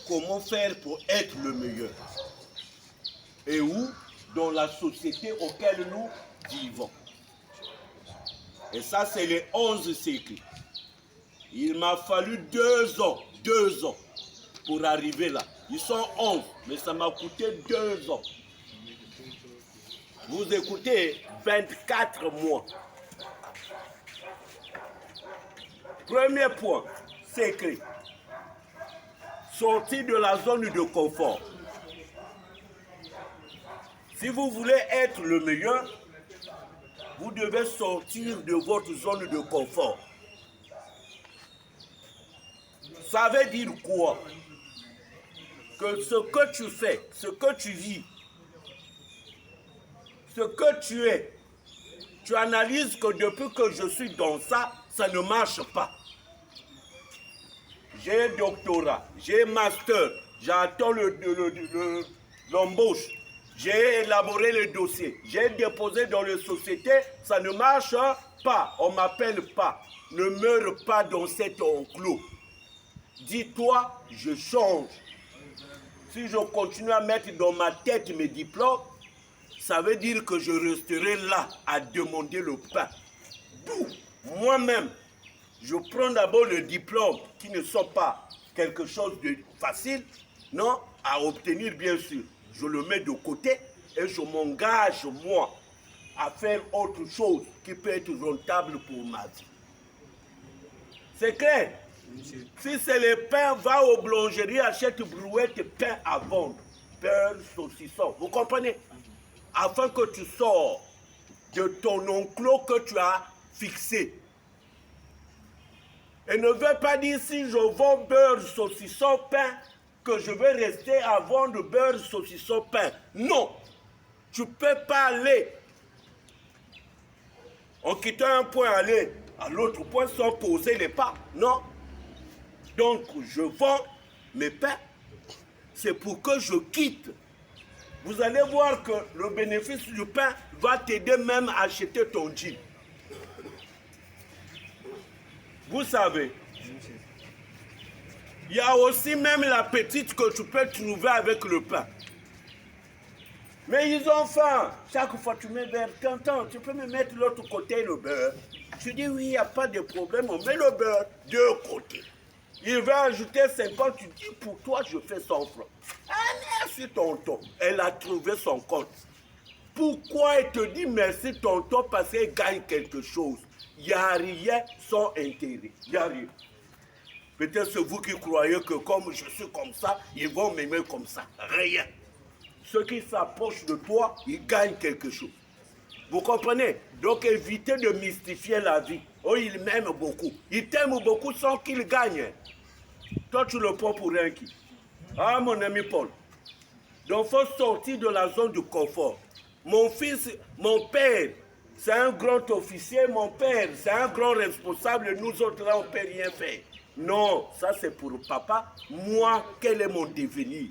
comment faire pour être le meilleur. Et où? Dans la société auquel nous vivons. Et ça, c'est les 11 siècles. Il m'a fallu 2 ans pour arriver là. Ils sont 11, mais ça m'a coûté 2 ans. Vous écoutez, 24 mois. Premier point, c'est écrit. Sortir de la zone de confort. Si vous voulez être le meilleur, vous devez sortir de votre zone de confort. Ça veut dire quoi? Que ce que tu fais, ce que tu vis, ce que tu es, tu analyses que depuis que je suis dans ça, ça ne marche pas. J'ai doctorat, j'ai master, j'attends l'embauche, j'ai élaboré le dossier, j'ai déposé dans les sociétés, ça ne marche pas, on ne m'appelle pas. Ne meurs pas dans cet enclos. Dis-toi, je change. Si je continue à mettre dans ma tête mes diplômes, ça veut dire que je resterai là à demander le pain. D'où, moi-même, je prends d'abord le diplôme qui ne sont pas quelque chose de facile, non, à obtenir bien sûr. Je le mets de côté et je m'engage, moi, à faire autre chose qui peut être rentable pour ma vie. C'est clair? Si c'est le pain, va aux boulangeries, achète brouette, pain à vendre, beurre, saucisson. Vous comprenez? Afin que tu sors de ton enclos que tu as fixé. Et ne veut pas dire si je vends beurre, saucisson, pain, que je vais rester à vendre beurre, saucisson, pain. Non, tu ne peux pas aller en quittant un point, aller à l'autre point sans poser les pas. Non. Donc, je vends mes pains. C'est pour que je quitte. Vous allez voir que le bénéfice du pain va t'aider même à acheter ton jean. Vous savez, il y a aussi même l'appétit que tu peux trouver avec le pain. Mais ils ont faim. Chaque fois que tu mets beurre, t'entends, tu peux me mettre de l'autre côté le beurre. Tu dis oui, il n'y a pas de problème, on met le beurre de côté. Il va ajouter 50, tu dis pour toi je fais 100 francs. Ah merci tonton, elle a trouvé son compte. Pourquoi elle te dit merci tonton parce qu'elle gagne quelque chose? Il n'y a rien sans intérêt. Il n'y a rien. Peut-être c'est vous qui croyez que comme je suis comme ça, ils vont m'aimer comme ça. Rien. Ceux qui s'approchent de toi, ils gagnent quelque chose. Vous comprenez? Donc évitez de mystifier la vie. Oh, il m'aime beaucoup. Il t'aime beaucoup sans qu'il gagne. Toi, tu le prends pour un qui? Ah, mon ami Paul. Donc, il faut sortir de la zone de confort. Mon fils, mon père, c'est un grand officier. Mon père, c'est un grand responsable. Nous autres, là, on ne peut rien faire. Non, ça, c'est pour papa. Moi, quel est mon devenir?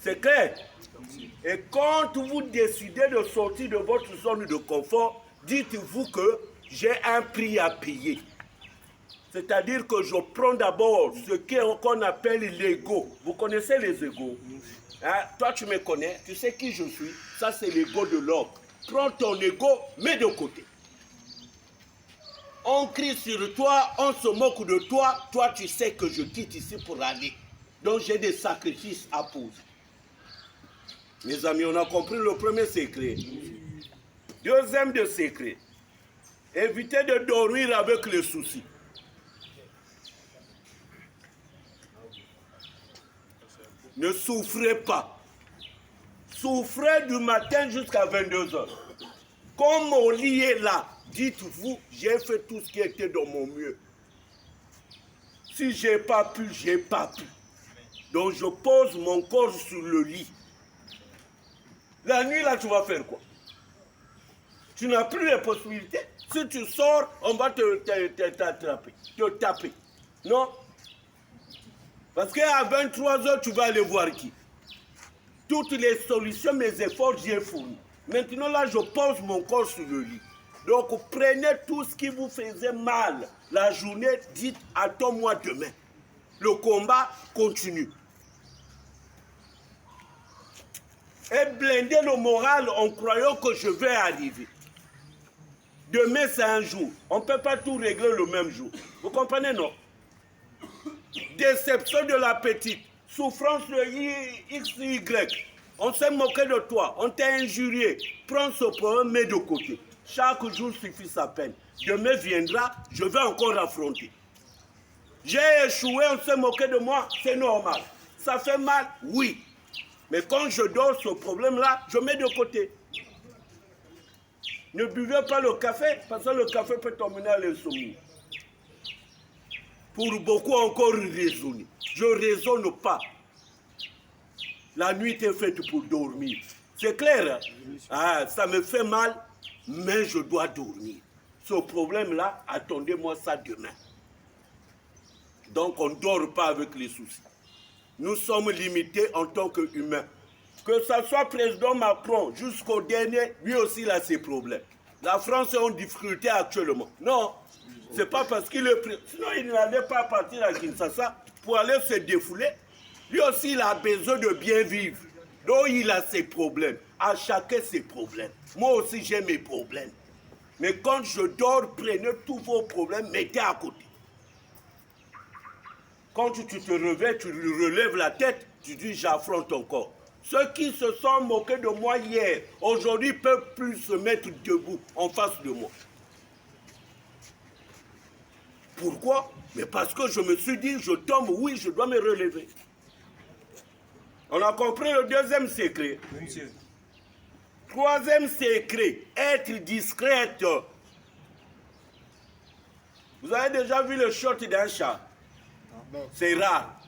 C'est clair? Et quand vous décidez de sortir de votre zone de confort, dites-vous que j'ai un prix à payer. C'est-à-dire que je prends d'abord ce qu'on appelle l'ego. Vous connaissez les égos? Hein? Toi, tu me connais, tu sais qui je suis. Ça, c'est l'ego de l'homme. Prends ton ego, mets de côté. On crie sur toi, on se moque de toi. Toi, tu sais que je quitte ici pour aller. Donc, j'ai des sacrifices à poser. Mes amis, on a compris le premier secret. Deuxième de secret. Évitez de dormir avec les soucis. Ne souffrez pas. Souffrez du matin jusqu'à 22h. Comme mon lit est là, dites-vous, j'ai fait tout ce qui était dans mon mieux. Si je n'ai pas pu, je n'ai pas pu. Donc je pose mon corps sur le lit. La nuit, là, tu vas faire quoi? Tu n'as plus les possibilités. Si tu sors, on va te taper. Non? Parce qu'à 23h, tu vas aller voir qui? Toutes les solutions, mes efforts, j'ai fourni. Maintenant, là, je pose mon corps sur le lit. Donc, prenez tout ce qui vous faisait mal la journée, dites, attends-moi demain. le combat continue. Et blinder le moral en croyant que je vais arriver. Demain, c'est un jour. On ne peut pas tout régler le même jour. Vous comprenez, non? Déception de la petite. Souffrance de XY. On s'est moqué de toi. On t'a injurié. Prends ce problème, mets de côté. Chaque jour suffit sa peine. Demain viendra, je vais encore affronter. J'ai échoué, on s'est moqué de moi, c'est normal. Ça fait mal, oui. Mais quand je dors ce problème-là, je mets de côté. Ne buvez pas le café, parce que le café peut t'emmener à l'insomnie. Pour beaucoup encore raisonner. Je ne raisonne pas. La nuit est faite pour dormir. C'est clair, hein? Ah, ça me fait mal, mais je dois dormir. Ce problème-là, attendez-moi ça demain. Donc on ne dort pas avec les soucis. Nous sommes limités en tant qu'humains. Que ce soit président Macron jusqu'au dernier, lui aussi il a ses problèmes. La France est en difficulté actuellement. Non, c'est pas parce qu'il est président. Sinon il n'allait pas partir à Kinshasa pour aller se défouler. Lui aussi il a besoin de bien vivre. Donc il a ses problèmes. À chacun ses problèmes. Moi aussi j'ai mes problèmes. Mais quand je dors, prenez tous vos problèmes, mettez à côté. Quand tu te réveilles, tu relèves la tête, tu dis j'affronte encore. Ceux qui se sont moqués de moi hier, aujourd'hui ne peuvent plus se mettre debout en face de moi. Pourquoi? Mais parce que je me suis dit, je tombe, oui, je dois me relever. On a compris le deuxième secret. Troisième secret, être discrète. Vous avez déjà vu le short d'un chat? C'est rare.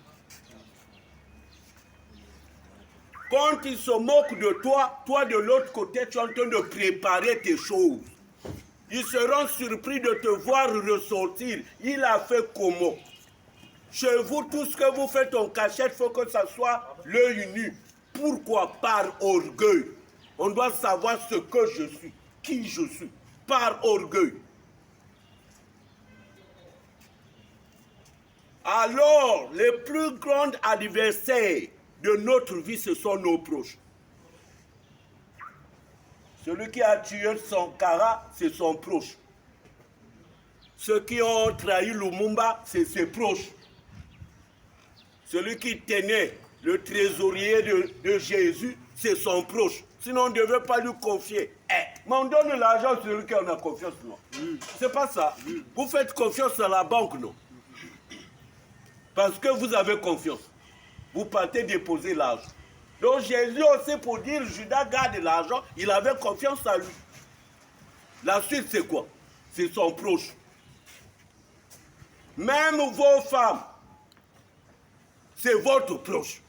Quand ils se moquent de toi, toi de l'autre côté, tu es en train de préparer tes choses. Ils seront surpris de te voir ressortir. Il a fait comment? Chez vous, tout ce que vous faites en cachette, il faut que ça soit l'œil nu. Pourquoi? Par orgueil. On doit savoir ce que je suis, qui je suis, par orgueil. Alors, les plus grands adversaires de notre vie, ce sont nos proches. Celui qui a tué Sankara, c'est son proche. Ceux qui ont trahi Lumumba, c'est ses proches. Celui qui tenait le trésorier de Jésus, c'est son proche. Sinon, on ne devait pas lui confier. Mais on donne l'argent à celui qui en a confiance, non? C'est pas ça. Vous faites confiance à la banque, non? Parce que vous avez confiance. Vous partez déposer l'argent. Donc Jésus aussi, pour dire Judas garde l'argent, il avait confiance en lui. La suite, c'est quoi? C'est son proche. Même vos femmes, c'est votre proche.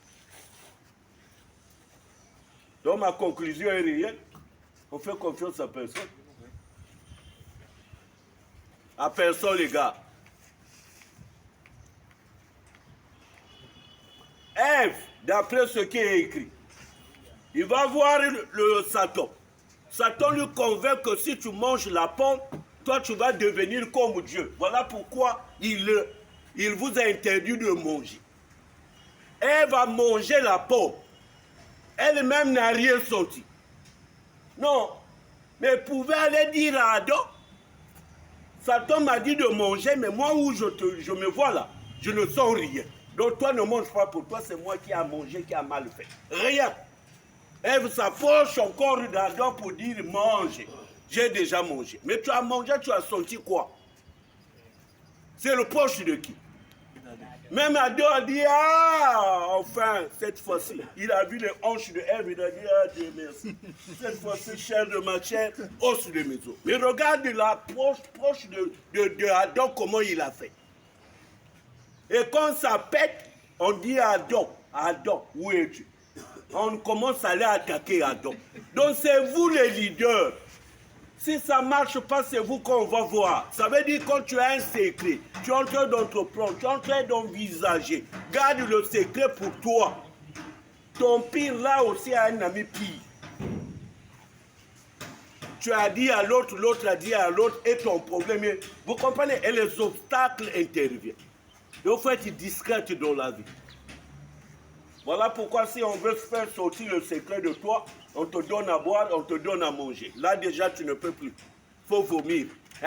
Donc ma conclusion est réelle. On fait confiance à personne. À personne, les gars. Ève, d'après ce qui est écrit, il va voir le Satan. Satan lui convainc que si tu manges la pomme, toi tu vas devenir comme Dieu. Voilà pourquoi il vous a interdit de manger. Ève a mangé la pomme. Elle-même n'a rien senti. Non, mais pouvait aller dire à Adam, Satan m'a dit de manger, mais moi où je me vois là, je ne sens rien. Donc toi ne manges pas pour toi, c'est moi qui a mangé, qui a mal fait. Rien. Ève s'approche encore d'Adam pour dire mange. J'ai déjà mangé. Mais tu as mangé, tu as senti quoi? C'est le proche de qui? Même Adam a dit, ah, enfin, cette fois-ci, il a vu les hanches de Ève, il a dit, ah Dieu merci. Cette fois-ci, chair de ma chair, os de mes os. Mais regarde la proche de Adam, comment il a fait. Et quand ça pète, on dit à Adam, Adam, où es-tu? On commence à aller attaquer Adam. Donc c'est vous les leaders. Si ça ne marche pas, c'est vous qu'on va voir. Ça veut dire quand tu as un secret, tu es en train d'entreprendre, tu es en train d'envisager. Garde le secret pour toi. Ton pire là aussi a un ami pire. Tu as dit à l'autre, l'autre a dit à l'autre, et ton problème est... Vous comprenez? Et les obstacles interviennent. Il faut être discrète dans la vie. Voilà pourquoi si on veut faire sortir le secret de toi, on te donne à boire, on te donne à manger. Là déjà tu ne peux plus. Il faut vomir. Il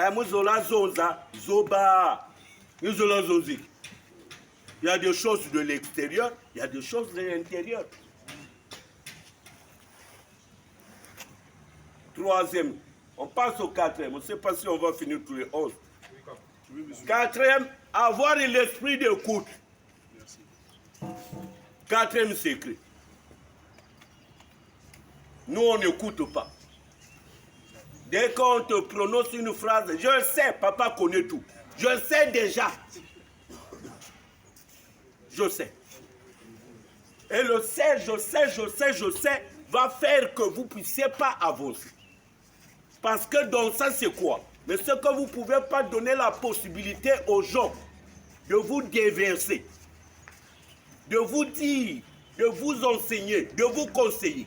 y a des choses de l'extérieur, il y a des choses de l'intérieur. Troisième, on passe au quatrième. On ne sait pas si on va finir tous les 11. Quatrième, avoir l'esprit d'écoute. Quatrième secret. Nous, on n'écoute pas. Dès qu'on te prononce une phrase, je sais, papa connaît tout. Je sais déjà. Je sais. Et le je sais va faire que vous ne puissiez pas avancer. Parce que dans ça, c'est quoi? Mais ce que vous ne pouvez pas donner la possibilité aux gens de vous déverser, de vous dire, de vous enseigner, de vous conseiller.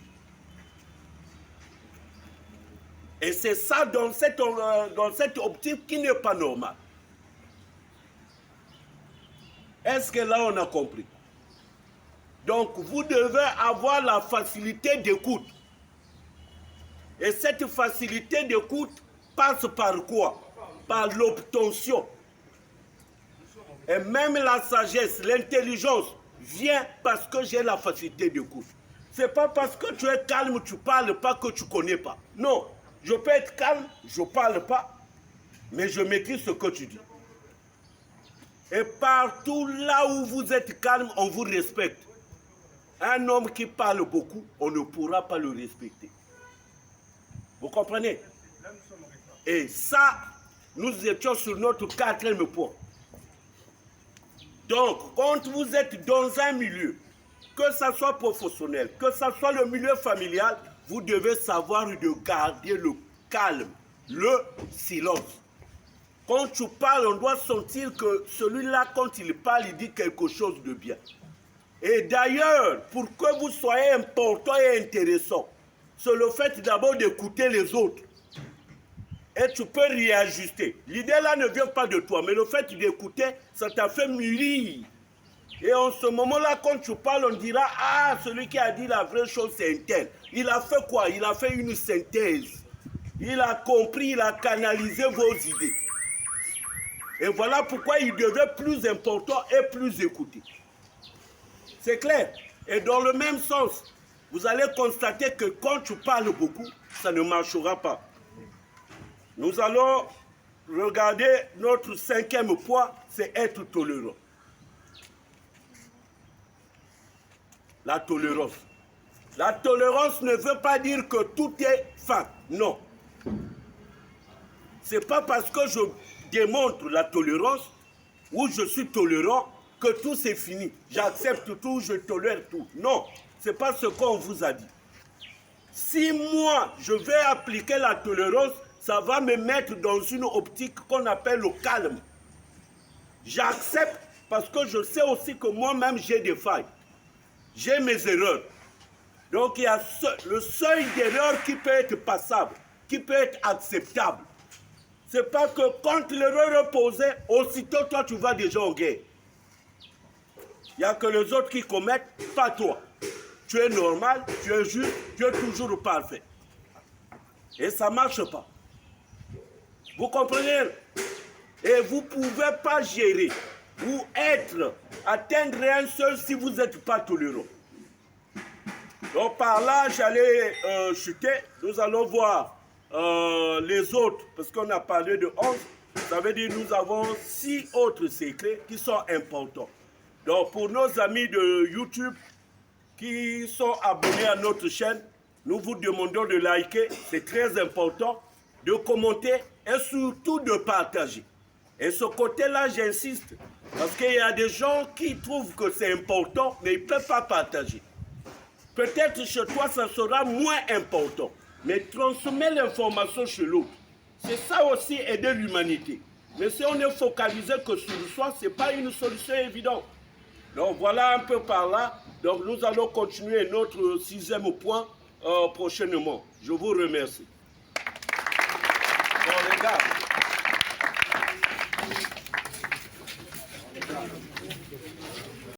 Et c'est ça dans cette optique qui n'est pas normale. Est-ce que là on a compris? Donc vous devez avoir la facilité d'écoute. Et cette facilité d'écoute passe par quoi? Par l'obtention. Et même la sagesse, l'intelligence vient parce que j'ai la facilité d'écoute. Ce n'est pas parce que tu es calme, tu ne parles pas que tu ne connais pas. Non, je peux être calme, je ne parle pas, mais je maîtrise ce que tu dis. Et partout là où vous êtes calme, on vous respecte. Un homme qui parle beaucoup, on ne pourra pas le respecter. Vous comprenez? Et ça, nous étions sur notre quatrième point. Donc, quand vous êtes dans un milieu, que ce soit professionnel, que ce soit le milieu familial, vous devez savoir de garder le calme, le silence. Quand tu parles, on doit sentir que celui-là, quand il parle, il dit quelque chose de bien. Et d'ailleurs, pour que vous soyez important et intéressant, c'est le fait d'abord d'écouter les autres. Et tu peux réajuster. L'idée là ne vient pas de toi, mais le fait d'écouter, ça t'a fait mûrir. Et en ce moment-là, quand tu parles, on dira, ah, celui qui a dit la vraie chose, c'est un tel. Il a fait quoi? Il a fait une synthèse. Il a compris, il a canalisé vos idées. Et voilà pourquoi il devient plus important et plus écouté. C'est clair. Et dans le même sens, vous allez constater que quand tu parles beaucoup, ça ne marchera pas. Nous allons regarder notre cinquième point, c'est être tolérant. La tolérance. La tolérance ne veut pas dire que tout est fin. Non. Ce n'est pas parce que je démontre la tolérance ou je suis tolérant que tout c'est fini. J'accepte tout, je tolère tout. Non, ce n'est pas ce qu'on vous a dit. Si moi, je vais appliquer la tolérance, ça va me mettre dans une optique qu'on appelle le calme. J'accepte parce que je sais aussi que moi-même j'ai des failles. J'ai mes erreurs. Donc il y a le seuil d'erreur qui peut être passable, qui peut être acceptable. Ce n'est pas que quand l'erreur est posée, aussitôt toi tu vas déjà en guerre. Il n'y a que les autres qui commettent, pas toi. Tu es normal, tu es juste, tu es toujours parfait. Et ça ne marche pas. Vous comprenez? Et vous ne pouvez pas gérer ou atteindre un seul si vous n'êtes pas tolérant. Donc par là, j'allais chuter. Nous allons voir les autres, parce qu'on a parlé de 11. Ça veut dire que nous avons 6 autres secrets qui sont importants. Donc pour nos amis de YouTube qui sont abonnés à notre chaîne, nous vous demandons de liker, c'est très important, de commenter et surtout de partager. Et ce côté-là, j'insiste, parce qu'il y a des gens qui trouvent que c'est important, mais ils ne peuvent pas partager. Peut-être chez toi, ça sera moins important, mais transmets l'information chez l'autre. C'est ça aussi aider l'humanité. Mais si on est focalisé que sur soi, ce n'est pas une solution évidente. Donc voilà un peu par là. Donc nous allons continuer notre 6e point prochainement. Je vous remercie. Bon les gars.